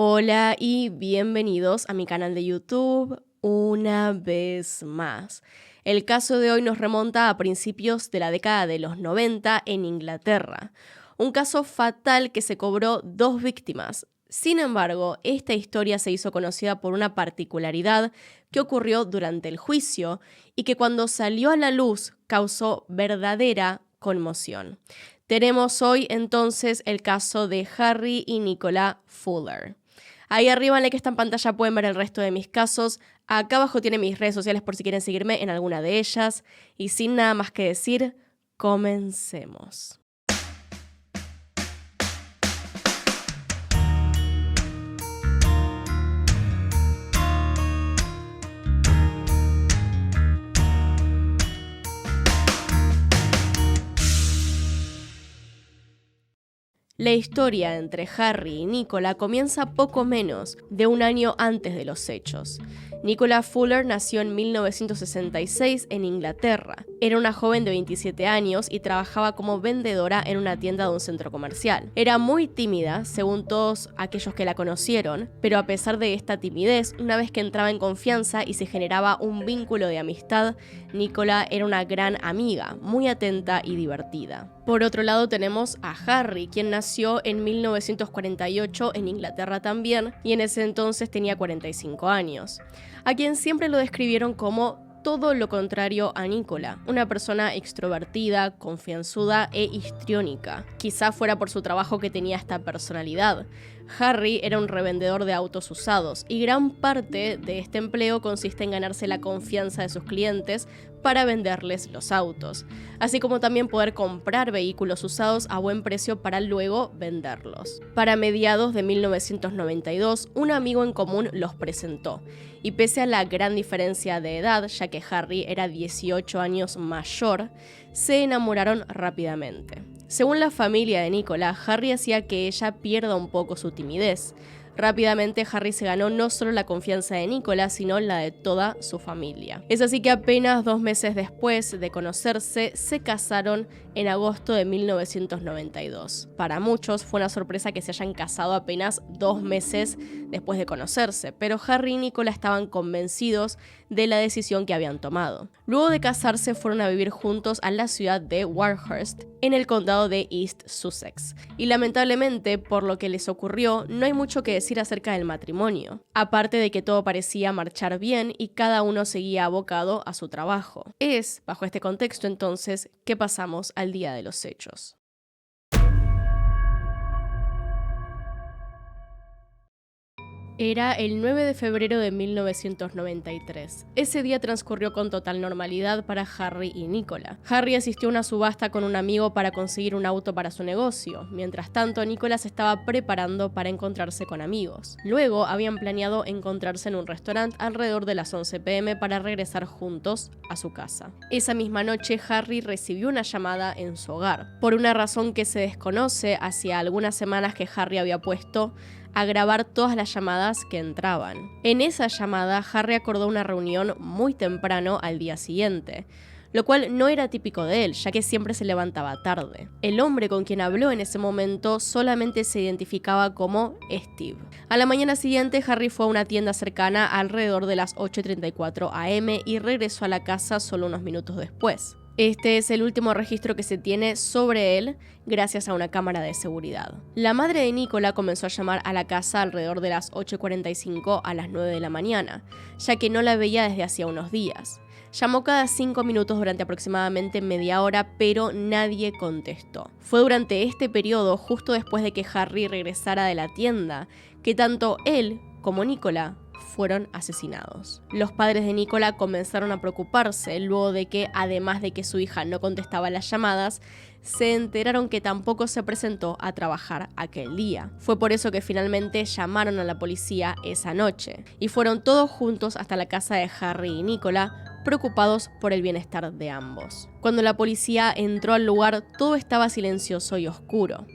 Hola y bienvenidos a mi canal de YouTube una vez más. El caso de hoy nos remonta a principios de la década de los 90 en Inglaterra. Un caso fatal que se cobró 2 víctimas. Sin embargo, esta historia se hizo conocida por una particularidad que ocurrió durante el juicio y que cuando salió a la luz causó verdadera conmoción. Tenemos hoy entonces el caso de Harry y Nicola Fuller. Ahí arriba en la que está en pantalla pueden ver el resto de mis casos. Acá abajo tienen mis redes sociales por si quieren seguirme en alguna de ellas. Y sin nada más que decir, comencemos. La historia entre Harry y Nicola comienza poco menos de un año antes de los hechos. Nicola Fuller nació en 1966 en Inglaterra. Era una joven de 27 años y trabajaba como vendedora en una tienda de un centro comercial. Era muy tímida, según todos aquellos que la conocieron, pero a pesar de esta timidez, una vez que entraba en confianza y se generaba un vínculo de amistad, Nicola era una gran amiga, muy atenta y divertida. Por otro lado tenemos a Harry, quien nació en 1948 en Inglaterra también, y en ese entonces tenía 45 años, a quien siempre lo describieron como todo lo contrario a Nicola, una persona extrovertida, confianzuda e histriónica. Quizá fuera por su trabajo que tenía esta personalidad. Harry era un revendedor de autos usados y gran parte de este empleo consiste en ganarse la confianza de sus clientes para venderles los autos, así como también poder comprar vehículos usados a buen precio para luego venderlos. Para mediados de 1992, un amigo en común los presentó, y pese a la gran diferencia de edad, ya que Harry era 18 años mayor, se enamoraron rápidamente. Según la familia de Nicola, Harry hacía que ella pierda un poco su timidez. Rápidamente Harry se ganó no solo la confianza de Nicola, sino la de toda su familia. Es así que apenas 2 meses después de conocerse, se casaron en agosto de 1992. Para muchos fue una sorpresa que se hayan casado apenas 2 meses después de conocerse, pero Harry y Nicola estaban convencidos de la decisión que habían tomado. Luego de casarse fueron a vivir juntos a la ciudad de Warhurst, en el condado de East Sussex. Y lamentablemente, por lo que les ocurrió, no hay mucho que decir acerca del matrimonio, aparte de que todo parecía marchar bien y cada uno seguía abocado a su trabajo. Es, bajo este contexto entonces, que pasamos al día de los hechos. Era el 9 de febrero de 1993. Ese día transcurrió con total normalidad para Harry y Nicola. Harry asistió a una subasta con un amigo para conseguir un auto para su negocio. Mientras tanto, Nicola se estaba preparando para encontrarse con amigos. Luego, habían planeado encontrarse en un restaurante alrededor de las 11 p.m. para regresar juntos a su casa. Esa misma noche, Harry recibió una llamada en su hogar. Por una razón que se desconoce, hacía algunas semanas que Harry había puesto a grabar todas las llamadas que entraban. En esa llamada, Harry acordó una reunión muy temprano al día siguiente, lo cual no era típico de él, ya que siempre se levantaba tarde. El hombre con quien habló en ese momento solamente se identificaba como Steve. A la mañana siguiente, Harry fue a una tienda cercana alrededor de las 8:34 a.m. y regresó a la casa solo unos minutos después. Este es el último registro que se tiene sobre él gracias a una cámara de seguridad. La madre de Nicola comenzó a llamar a la casa alrededor de las 8:45 a las 9 de la mañana, ya que no la veía desde hacía unos días. Llamó cada 5 minutos durante aproximadamente media hora, pero nadie contestó. Fue durante este periodo, justo después de que Harry regresara de la tienda, que tanto él como Nicola fueron asesinados. Los padres de Nicola comenzaron a preocuparse luego de que, además de que su hija no contestaba las llamadas, se enteraron que tampoco se presentó a trabajar aquel día. Fue por eso que finalmente llamaron a la policía esa noche, y fueron todos juntos hasta la casa de Harry y Nicola, preocupados por el bienestar de ambos. Cuando la policía entró al lugar, todo estaba silencioso y oscuro.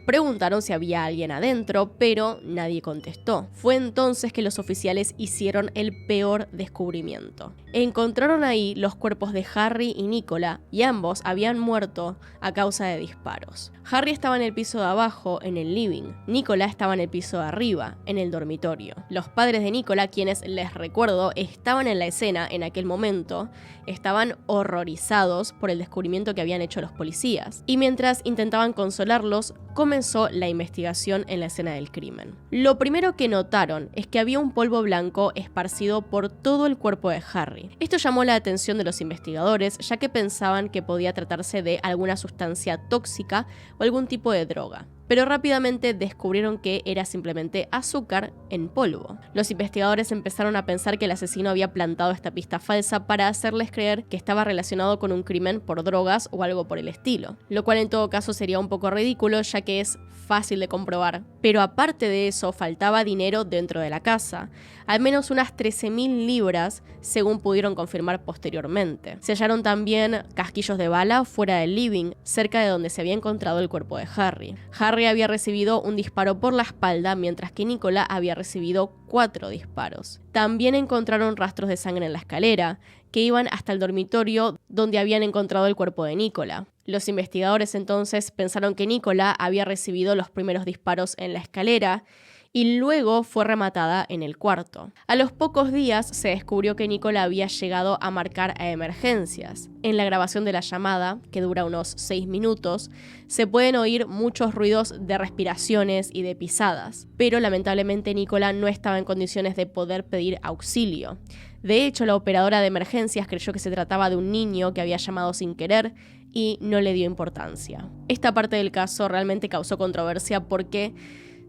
Preguntaron si había alguien adentro, pero nadie contestó. Fue entonces que los oficiales hicieron el peor descubrimiento. Encontraron ahí los cuerpos de Harry y Nicola, y ambos habían muerto a causa de disparos. Harry estaba en el piso de abajo, en el living. Nicola estaba en el piso de arriba, en el dormitorio. Los padres de Nicola, quienes, les recuerdo, estaban en la escena en aquel momento, estaban horrorizados por el descubrimiento que habían hecho los policías. Y mientras intentaban consolarlos, comenzó la investigación en la escena del crimen. Lo primero que notaron es que había un polvo blanco esparcido por todo el cuerpo de Harry. Esto llamó la atención de los investigadores, ya que pensaban que podía tratarse de alguna sustancia tóxica o algún tipo de droga. Pero rápidamente descubrieron que era simplemente azúcar en polvo. Los investigadores empezaron a pensar que el asesino había plantado esta pista falsa para hacerles creer que estaba relacionado con un crimen por drogas o algo por el estilo, lo cual en todo caso sería un poco ridículo, ya que es fácil de comprobar. Pero aparte de eso, faltaba dinero dentro de la casa, al menos unas 13.000 libras, según pudieron confirmar posteriormente. Se hallaron también casquillos de bala fuera del living, cerca de donde se había encontrado el cuerpo de Harry. Harry había recibido un disparo por la espalda, mientras que Nicola había recibido 4 disparos. También encontraron rastros de sangre en la escalera, que iban hasta el dormitorio donde habían encontrado el cuerpo de Nicola. Los investigadores entonces pensaron que Nicola había recibido los primeros disparos en la escalera y luego fue rematada en el cuarto. A los pocos días se descubrió que Nicola había llegado a marcar a emergencias. En la grabación de la llamada, que dura unos 6 minutos, se pueden oír muchos ruidos de respiraciones y de pisadas, pero lamentablemente Nicola no estaba en condiciones de poder pedir auxilio. De hecho, la operadora de emergencias creyó que se trataba de un niño que había llamado sin querer y no le dio importancia. Esta parte del caso realmente causó controversia porque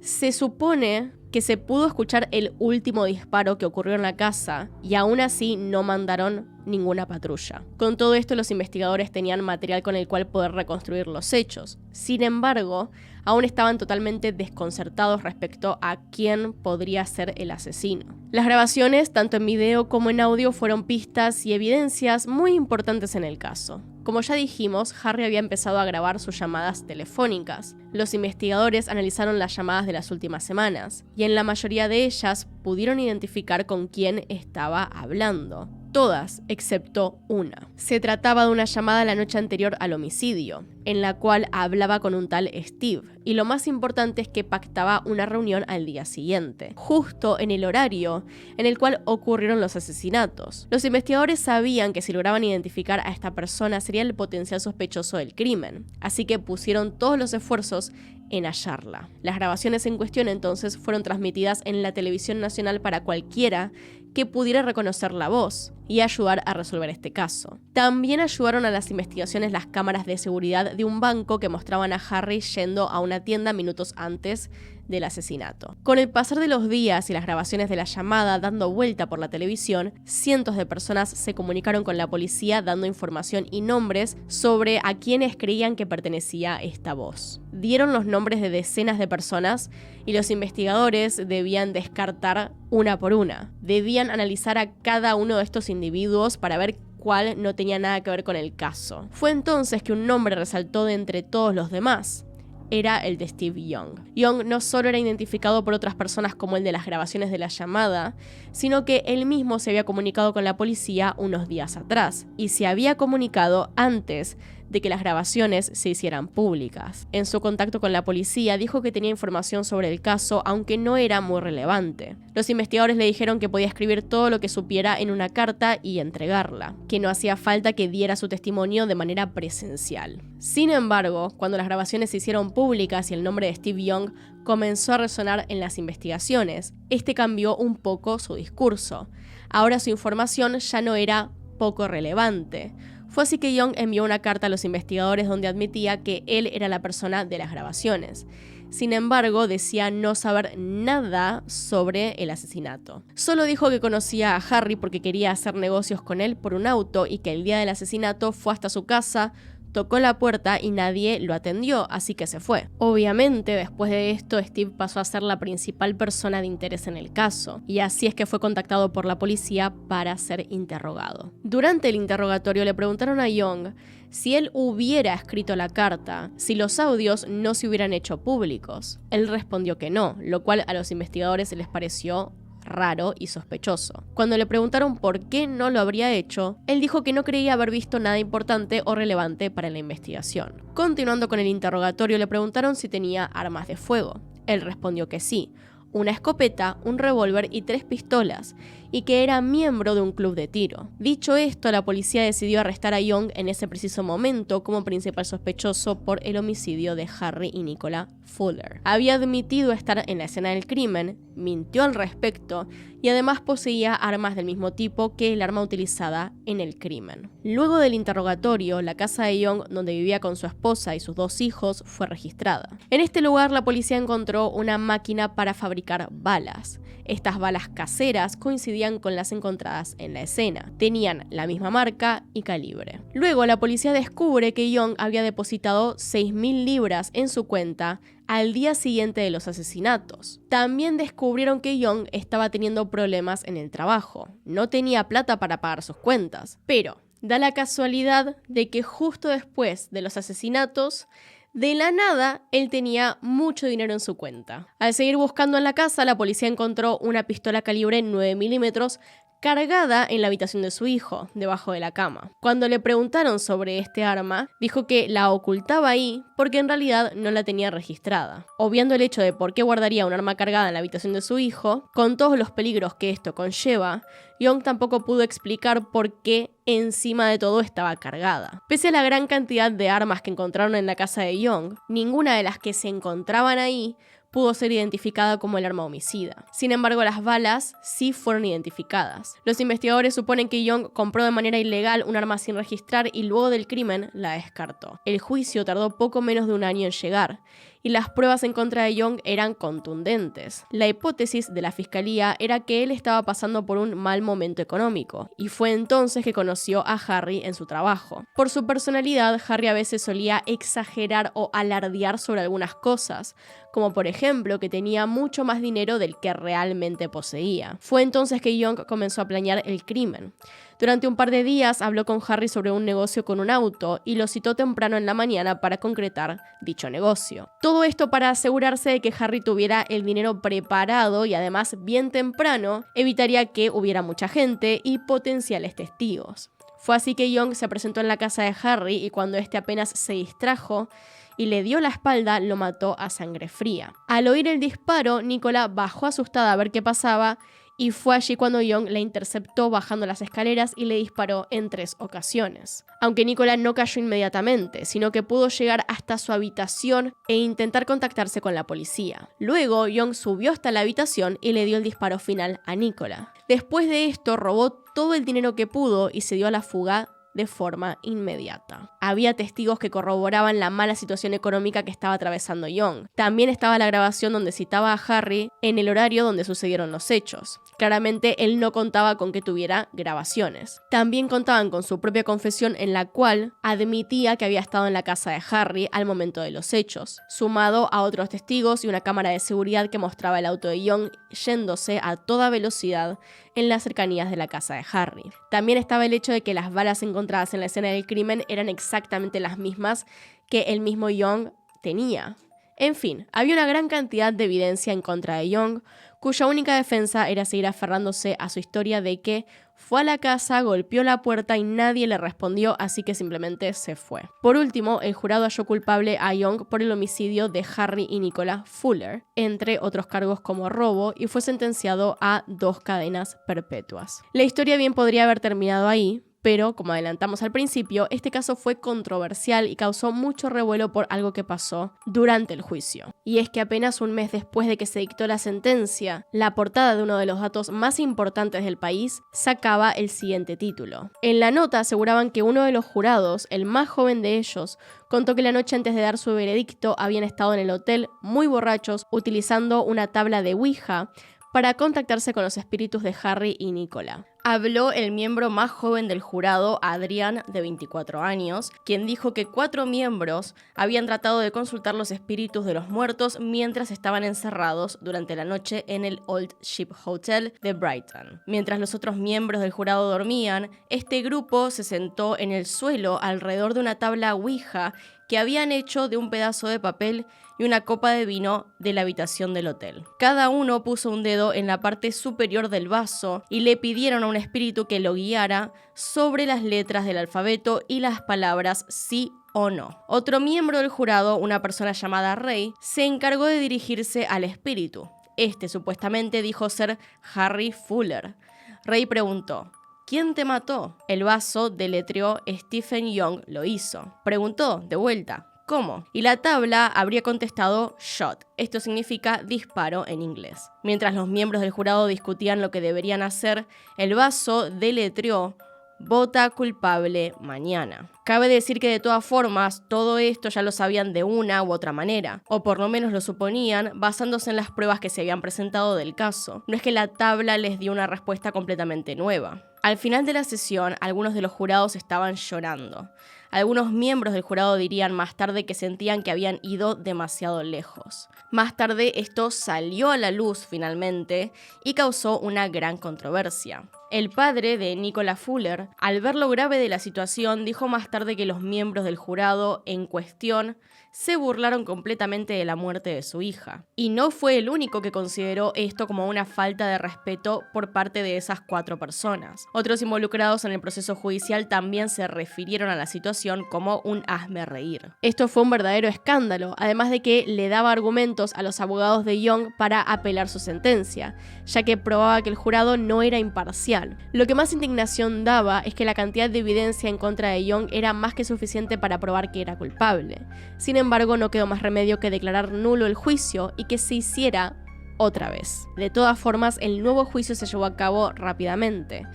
se supone que se pudo escuchar el último disparo que ocurrió en la casa y aún así no mandaron ninguna patrulla. Con todo esto, los investigadores tenían material con el cual poder reconstruir los hechos. Sin embargo, aún estaban totalmente desconcertados respecto a quién podría ser el asesino. Las grabaciones, tanto en video como en audio, fueron pistas y evidencias muy importantes en el caso. Como ya dijimos, Harry había empezado a grabar sus llamadas telefónicas. Los investigadores analizaron las llamadas de las últimas semanas, y en la mayoría de ellas pudieron identificar con quién estaba hablando. Todas, excepto una. Se trataba de una llamada la noche anterior al homicidio, en la cual hablaba con un tal Steve, y lo más importante es que pactaba una reunión al día siguiente, justo en el horario en el cual ocurrieron los asesinatos. Los investigadores sabían que si lograban identificar a esta persona sería el potencial sospechoso del crimen, así que pusieron todos los esfuerzos en hallarla. Las grabaciones en cuestión entonces fueron transmitidas en la televisión nacional para cualquiera que pudiera reconocer la voz y ayudar a resolver este caso. También ayudaron a las investigaciones las cámaras de seguridad de un banco que mostraban a Harry yendo a una tienda minutos antes del asesinato. Con el pasar de los días y las grabaciones de la llamada dando vuelta por la televisión, cientos de personas se comunicaron con la policía dando información y nombres sobre a quienes creían que pertenecía esta voz. Dieron los nombres de decenas de personas y los investigadores debían descartar una por una. Debían analizar a cada uno de estos individuos para ver cuál no tenía nada que ver con el caso. Fue entonces que un nombre resaltó de entre todos los demás. Era el de Steve Young. Young no solo era identificado por otras personas como el de las grabaciones de la llamada, sino que él mismo se había comunicado con la policía unos días atrás, y se había comunicado antes de que las grabaciones se hicieran públicas. En su contacto con la policía dijo que tenía información sobre el caso, aunque no era muy relevante. Los investigadores le dijeron que podía escribir todo lo que supiera en una carta y entregarla, que no hacía falta que diera su testimonio de manera presencial. Sin embargo, cuando las grabaciones se hicieron públicas y el nombre de Steve Young comenzó a resonar en las investigaciones, este cambió un poco su discurso. Ahora su información ya no era poco relevante. Fue así que Young envió una carta a los investigadores donde admitía que él era la persona de las grabaciones. Sin embargo, decía no saber nada sobre el asesinato. Solo dijo que conocía a Harry porque quería hacer negocios con él por un auto y que el día del asesinato fue hasta su casa, tocó la puerta y nadie lo atendió, así que se fue. Obviamente, después de esto, Steve pasó a ser la principal persona de interés en el caso, y así es que fue contactado por la policía para ser interrogado. Durante el interrogatorio le preguntaron a Young si él hubiera escrito la carta, si los audios no se hubieran hecho públicos. Él respondió que no, lo cual a los investigadores les pareció raro y sospechoso. Cuando le preguntaron por qué no lo habría hecho, él dijo que no creía haber visto nada importante o relevante para la investigación. Continuando con el interrogatorio, le preguntaron si tenía armas de fuego. Él respondió que sí, una escopeta, un revólver y 3 pistolas, y que era miembro de un club de tiro. Dicho esto, la policía decidió arrestar a Young en ese preciso momento como principal sospechoso por el homicidio de Harry y Nicola Fuller. Había admitido estar en la escena del crimen, mintió al respecto y además poseía armas del mismo tipo que el arma utilizada en el crimen. Luego del interrogatorio, la casa de Young, donde vivía con su esposa y sus 2 hijos, fue registrada. En este lugar, la policía encontró una máquina para fabricar balas. Estas balas caseras coincidían con las encontradas en la escena. Tenían la misma marca y calibre. Luego, la policía descubre que Young había depositado 6.000 libras en su cuenta al día siguiente de los asesinatos. También descubrieron que Young estaba teniendo problemas en el trabajo. No tenía plata para pagar sus cuentas. Pero da la casualidad de que justo después de los asesinatos, de la nada, él tenía mucho dinero en su cuenta. Al seguir buscando en la casa, la policía encontró una pistola calibre 9 milímetros cargada en la habitación de su hijo, debajo de la cama. Cuando le preguntaron sobre este arma, dijo que la ocultaba ahí porque en realidad no la tenía registrada. Obviando el hecho de por qué guardaría un arma cargada en la habitación de su hijo, con todos los peligros que esto conlleva, Young tampoco pudo explicar por qué encima de todo estaba cargada. Pese a la gran cantidad de armas que encontraron en la casa de Young, ninguna de las que se encontraban ahí pudo ser identificada como el arma homicida. Sin embargo, las balas sí fueron identificadas. Los investigadores suponen que Young compró de manera ilegal un arma sin registrar y luego del crimen la descartó. El juicio tardó poco menos de un año en llegar, y las pruebas en contra de Young eran contundentes. La hipótesis de la fiscalía era que él estaba pasando por un mal momento económico, y fue entonces que conoció a Harry en su trabajo. Por su personalidad, Harry a veces solía exagerar o alardear sobre algunas cosas, como por ejemplo que tenía mucho más dinero del que realmente poseía. Fue entonces que Young comenzó a planear el crimen. Durante un par de días habló con Harry sobre un negocio con un auto y lo citó temprano en la mañana para concretar dicho negocio. Todo esto para asegurarse de que Harry tuviera el dinero preparado y además bien temprano evitaría que hubiera mucha gente y potenciales testigos. Fue así que Young se presentó en la casa de Harry y cuando este apenas se distrajo y le dio la espalda, lo mató a sangre fría. Al oír el disparo, Nicola bajó asustada a ver qué pasaba y fue allí cuando Young la interceptó bajando las escaleras y le disparó en 3 ocasiones. Aunque Nicola no cayó inmediatamente, sino que pudo llegar hasta su habitación e intentar contactarse con la policía. Luego, Young subió hasta la habitación y le dio el disparo final a Nicola. Después de esto, robó todo el dinero que pudo y se dio a la fuga de forma inmediata. Había testigos que corroboraban la mala situación económica que estaba atravesando Young. También estaba la grabación donde citaba a Harry en el horario donde sucedieron los hechos. Claramente él no contaba con que tuviera grabaciones. También contaban con su propia confesión en la cual admitía que había estado en la casa de Harry al momento de los hechos, sumado a otros testigos y una cámara de seguridad que mostraba el auto de Young yéndose a toda velocidad en las cercanías de la casa de Harry. También estaba el hecho de que las balas encontradas en la escena del crimen eran exactamente las mismas que el mismo Young tenía. En fin, había una gran cantidad de evidencia en contra de Young, cuya única defensa era seguir aferrándose a su historia de que fue a la casa, golpeó la puerta y nadie le respondió, así que simplemente se fue. Por último, el jurado halló culpable a Young por el homicidio de Harry y Nicola Fuller, entre otros cargos como robo, y fue sentenciado a 2 cadenas perpetuas. La historia bien podría haber terminado ahí, pero, como adelantamos al principio, este caso fue controversial y causó mucho revuelo por algo que pasó durante el juicio. Y es que apenas un mes después de que se dictó la sentencia, la portada de uno de los datos más importantes del país sacaba el siguiente título. En la nota aseguraban que uno de los jurados, el más joven de ellos, contó que la noche antes de dar su veredicto habían estado en el hotel muy borrachos utilizando una tabla de Ouija para contactarse con los espíritus de Harry y Nicola. Habló el miembro más joven del jurado, Adrian, de 24 años, quien dijo que 4 miembros habían tratado de consultar los espíritus de los muertos mientras estaban encerrados durante la noche en el Old Ship Hotel de Brighton. Mientras los otros miembros del jurado dormían, este grupo se sentó en el suelo alrededor de una tabla Ouija que habían hecho de un pedazo de papel y una copa de vino de la habitación del hotel. Cada uno puso un dedo en la parte superior del vaso y le pidieron a un espíritu que lo guiara sobre las letras del alfabeto y las palabras sí o no. Otro miembro del jurado, una persona llamada Ray, se encargó de dirigirse al espíritu. Este supuestamente dijo ser Harry Fuller. Ray preguntó: ¿quién te mató? El vaso deletreó Stephen Young lo hizo. Preguntó de vuelta: ¿cómo? Y la tabla habría contestado shot. Esto significa disparo en inglés. Mientras los miembros del jurado discutían lo que deberían hacer, el vaso deletreó vota culpable mañana. Cabe decir que de todas formas, todo esto ya lo sabían de una u otra manera, o por lo menos lo suponían basándose en las pruebas que se habían presentado del caso. No es que la tabla les dio una respuesta completamente nueva. Al final de la sesión, algunos de los jurados estaban llorando. Algunos miembros del jurado dirían más tarde que sentían que habían ido demasiado lejos. Más tarde esto salió a la luz finalmente y causó una gran controversia. El padre de Nicola Fuller, al ver lo grave de la situación, dijo más tarde que los miembros del jurado en cuestión se burlaron completamente de la muerte de su hija. Y no fue el único que consideró esto como una falta de respeto por parte de esas 4 personas. Otros involucrados en el proceso judicial también se refirieron a la situación como un hazme reír. Esto fue un verdadero escándalo, además de que le daba argumentos a los abogados de Young para apelar su sentencia, ya que probaba que el jurado no era imparcial. Lo que más indignación daba es que la cantidad de evidencia en contra de Young era más que suficiente para probar que era culpable. Sin embargo, no quedó más remedio que declarar nulo el juicio y que se hiciera otra vez. De todas formas, el nuevo juicio se llevó a cabo rápidamente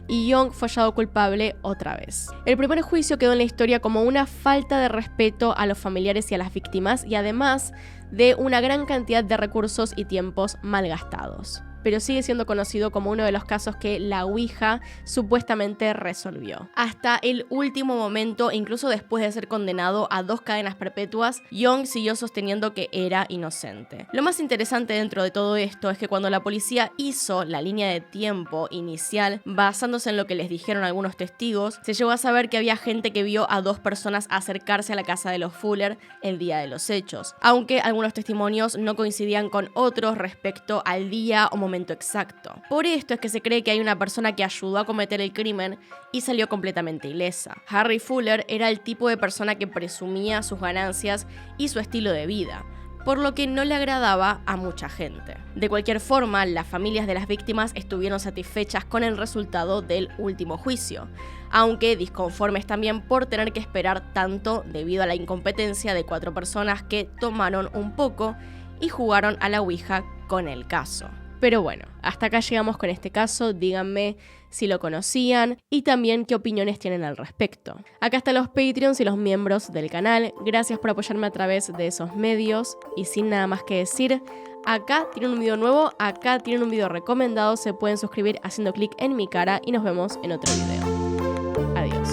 y Young fue hallado culpable otra vez. El primer juicio quedó en la historia como una falta de respeto a los familiares y a las víctimas, y además de una gran cantidad de recursos y tiempos malgastados. Pero sigue siendo conocido como uno de los casos que la Ouija supuestamente resolvió. Hasta el último momento, incluso después de ser condenado a 2 cadenas perpetuas, Young siguió sosteniendo que era inocente. Lo más interesante dentro de todo esto es que cuando la policía hizo la línea de tiempo inicial, basándose en lo que les dijeron algunos testigos, se llegó a saber que había gente que vio a 2 personas acercarse a la casa de los Fuller el día de los hechos, aunque algunos testimonios no coincidían con otros respecto al día o momento exacto. Por esto es que se cree que hay una persona que ayudó a cometer el crimen y salió completamente ilesa. Harry Fuller era el tipo de persona que presumía sus ganancias y su estilo de vida, por lo que no le agradaba a mucha gente. De cualquier forma, las familias de las víctimas estuvieron satisfechas con el resultado del último juicio, aunque disconformes también por tener que esperar tanto debido a la incompetencia de 4 personas que tomaron un poco y jugaron a la Ouija con el caso. Pero bueno, hasta acá llegamos con este caso. Díganme si lo conocían y también qué opiniones tienen al respecto. Acá están los Patreons y los miembros del canal. Gracias por apoyarme a través de esos medios. Y sin nada más que decir, acá tienen un video nuevo, acá tienen un video recomendado. Se pueden suscribir haciendo clic en mi cara y nos vemos en otro video. Adiós.